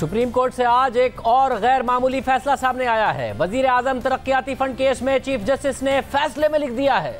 Supreme court से आज एक और गैर मामूली फैसला सामने आया है। वजीर आजम तरक्याती फंड केस में चीफ जस्टिस ने फैसले में लिख दिया है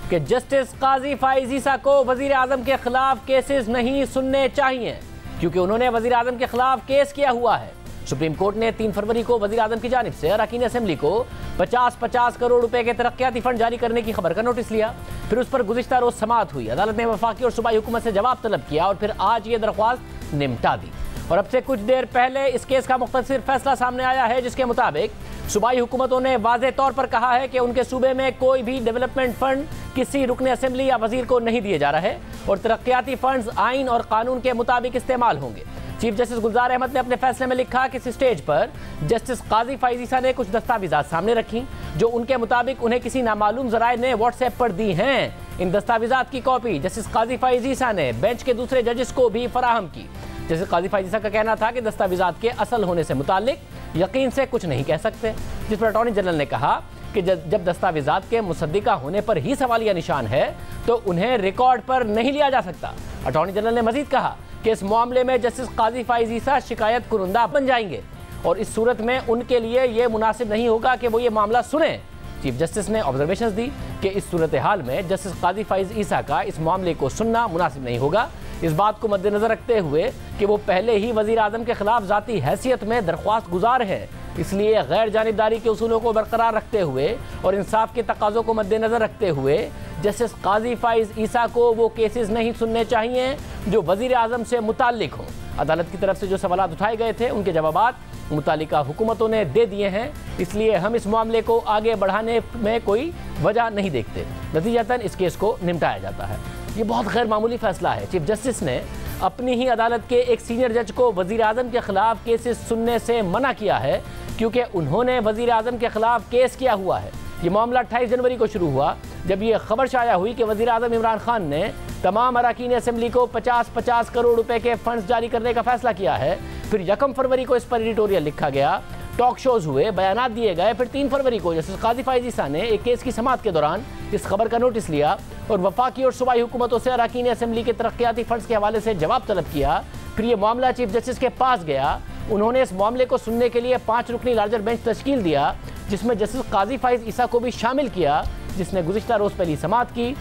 कि जस्टिस काजी फाइज ईसा को वजीर आजम के खिलाफ केसेस नहीं सुनने चाहिए, क्योंकि उन्होंने वजीर आजम के खिलाफ केस किया हुआ है। सुप्रीम कोर्ट ने 3 फरवरी को वजीर आजम की जानिब से अरकान असेंबली को 50-50 करोड़ रुपए के तरक्याती फंड जारी करने की खबर का नोटिस लिया। फिर उस पर गुज़िश्ता रोज समाअत हुई। अदालत ने वफाकी और सूबाई हुकूमत से जवाब तलब किया और फिर आज ये दरख्वास्त निपटा दी। और अब से कुछ देर पहले इस केस का मुख्तसर फैसला सामने आया है, जिसके मुताबिक सूबाई हुकूमतों ने वाज़ेह तौर पर कहा है कि उनके सूबे में कोई भी डेवलपमेंट फंड किसी रुकन असेंबली या वजीर को नहीं दिए जा रहे और तरक्याती फंड्स आइन और कानून के मुताबिक इस्तेमाल होंगे। चीफ जस्टिस गुलजार अहमद ने अपने फैसले में लिखा कि इस स्टेज पर जस्टिस काजी फाइज ईसा ने कुछ दस्तावेजात सामने रखी जो उनके मुताबिक उन्हें किसी नामालूम जराए ने व्हाट्सएप पर दी हैं। इन दस्तावेजात की कॉपी जस्टिस काजी फाइज ईसा ने बेंच के दूसरे जजेस को भी फराहम की। जस्टिस काजी फाइज ईसा का कहना था कि दस्तावेजात के असल होने से मुतालिक यकीन से कुछ नहीं कह सकते, जिस पर अटॉर्नी जनरल ने कहा कि जब दस्तावेजात के मुसद्दिका होने पर ही सवालिया निशान है तो उन्हें रिकॉर्ड पर नहीं लिया जा सकता। अटॉर्नी जनरल ने मजीद कहा कि इस मामले में जस्टिस काजी फाइज ईसा शिकायत कुरुंदा बन जाएंगे और इस सूरत में उनके लिए ये मुनासिब नहीं होगा कि वो ये मामला सुने। चीफ जस्टिस ने ऑब्जर्वेशंस दी कि इस सूरत हाल में जस्टिस काजी फाइज ईसा का इस मामले को सुनना मुनासिब नहीं होगा। इस बात को मद्देनजर रखते हुए कि वो पहले ही वजीर आजम के खिलाफ जाती हैसियत में दरख्वास्त गुजार है, इसलिए गैर जानिबदारी के उसूलों को बरकरार रखते हुए और इंसाफ के तकाज़ों को मद्देनजर रखते हुए जस्टिस काजी फाइज ईसा को वो केसेस नहीं सुनने चाहिए जो वजीर आजम से मुताल्लिक हों। अदालत की तरफ से जो सवालात उठाए गए थे उनके जवाबात मुतालिका हुकूमतों ने दे दिए हैं, इसलिए हम इस मामले को आगे बढ़ाने में कोई वजह नहीं देखते। नतीजतन इस केस को निपटाया जाता है। ये बहुत गैर मामूली फैसला है। चीफ जस्टिस ने अपनी ही अदालत के एक सीनियर जज को वजीर आजम के खिलाफ केसेस सुनने से मना किया है, क्योंकि उन्होंने वजीर आजम के खिलाफ केस किया हुआ है। ये मामला 28 जनवरी को शुरू हुआ जब ये खबर शाया हुई कि वजीर आजम इमरान खान ने तमाम अरकान असेंबली को 50-50 करोड़ रुपए के फंड्स जारी करने का फैसला किया है। फिर 1 फरवरी को इस पर एडिटोरियल लिखा गया, टॉक शोज हुए, बयानात दिए गए। फिर 3 फरवरी को जस्टिस काजी फाइज ईसा ने एक केस की समाअत के दौरान इस खबर का नोटिस लिया और वफाकी और सूबाई हुकूमतों से अरकान असेंबली के तरक्याती फंड्स के हवाले से जवाब तलब किया। फिर ये मामला चीफ जस्टिस के पास गया। उन्होंने इस मामले को सुनने के लिए 5 रुकनी लार्जर बेंच तश्कील दिया, जिसमें जस्टिस काजी फाइज ईसा को भी शामिल किया, जिसने गुज़िश्ता रोज़ पहली समाअत की,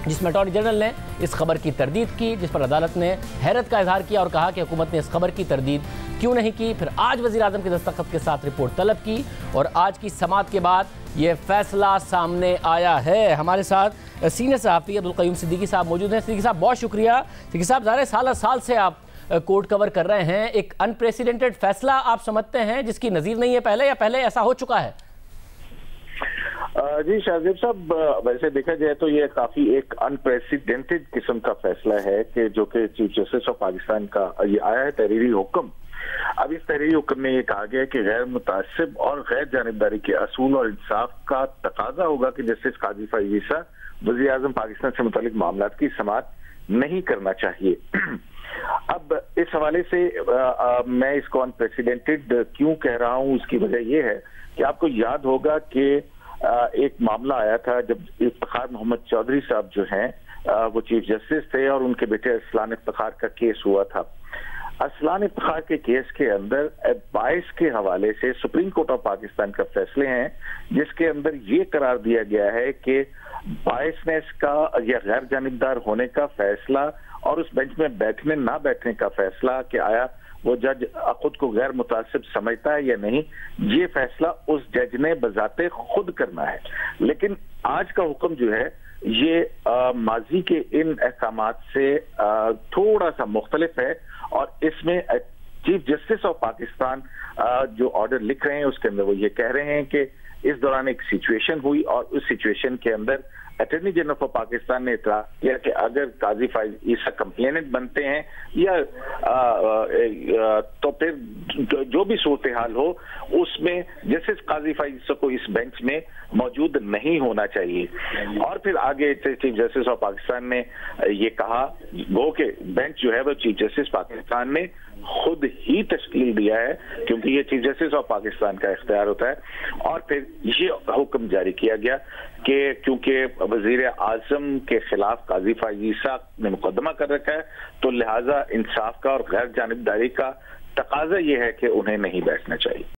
जिसमें अटॉर्नी जनरल ने इस खबर की तरदीद की, जिस पर अदालत ने हैरत का इजहार किया और कहा कि हुकूमत ने इस खबर की तरदीद क्यों नहीं की। फिर आज वज़ीर आज़म के दस्तखत के साथ रिपोर्ट तलब की और आज की समाअत के बाद ये फैसला सामने आया है। हमारे साथ सीनियर सहाफ़ी अब्दुल क़य्यूम सिद्दीकी साहब मौजूद हैं। सिद्दीकी साहब बहुत शुक्रिया। सिद्दीकी साहब, ज़ाहिर साल से आप कोर्ट कवर कर रहे हैं, एक अनप्रेसिडेंटेड फैसला आप समझते हैं जिसकी नज़ीर नहीं है पहले, या पहले ऐसा हो चुका है? जी शाहजेब साहब, वैसे देखा जाए तो ये काफी एक अनप्रेसिडेंटेड किस्म का फैसला है कि जो कि चीफ जस्टिस ऑफ पाकिस्तान का ये आया है तहरीरी हुक्म। अब इस तहरीरी हुक्म में ये कहा गया कि गैर मुतासिब और गैर जानिबदारी के असूल और इंसाफ का तकाजा होगा कि जस्टिस काजी फाइज ईसा वज़ीर आज़म पाकिस्तान से मुतालिक मामलात की समाअत नहीं करना चाहिए। अब इस हवाले से मैं इसको अनप्रेसिडेंटेड क्यों कह रहा हूँ, उसकी वजह यह है कि आपको याद होगा कि एक मामला आया था जब इफ्तिखार मोहम्मद चौधरी साहब जो हैं वो चीफ जस्टिस थे और उनके बेटे असलान इफ्तिखार का केस हुआ था। असलान इफ्तिखार के केस के अंदर 22 के हवाले से सुप्रीम कोर्ट ऑफ पाकिस्तान का फैसले हैं, जिसके अंदर ये करार दिया गया है कि बायसनेस का या गैर जानिबदार होने का फैसला और उस बेंच में बैठने ना बैठने का फैसला कि आया वो जज खुद को गैर मुतासिब समझता है या नहीं, ये फैसला उस जज ने बजाते खुद करना है। लेकिन आज का हुक्म जो है ये माजी के इन अहकामात से थोड़ा सा मुख्तलिफ है और इसमें चीफ जस्टिस ऑफ पाकिस्तान जो ऑर्डर लिख रहे हैं उसके अंदर वो ये कह रहे हैं कि इस दौरान एक सिचुएशन हुई और उस सिचुएशन के अंदर अटॉर्नी जनरल ऑफ पाकिस्तान ने इतराज किया कि अगर काजी फाइज ईसा कंप्लेनेंट बनते हैं या तो फिर जो भी सूरत हाल हो उसमें जस्टिस काजी फाइज ईसा को इस बेंच में मौजूद नहीं होना चाहिए। और फिर आगे चीफ जस्टिस ऑफ पाकिस्तान ने ये कहा वो कि बेंच जो है वो चीफ जस्टिस पाकिस्तान ने खुद ही तश्कील दिया है, क्योंकि ये चीफ जस्टिस ऑफ पाकिस्तान का इख्तियार होता है। और फिर ये हुक्म जारी किया गया कि क्योंकि वजीर आजम के खिलाफ काजी फाइज ईसा ने मुकदमा कर रखा है तो लिहाजा इंसाफ का और गैर जानिबदारी का तकाजा ये है कि उन्हें नहीं बैठना चाहिए।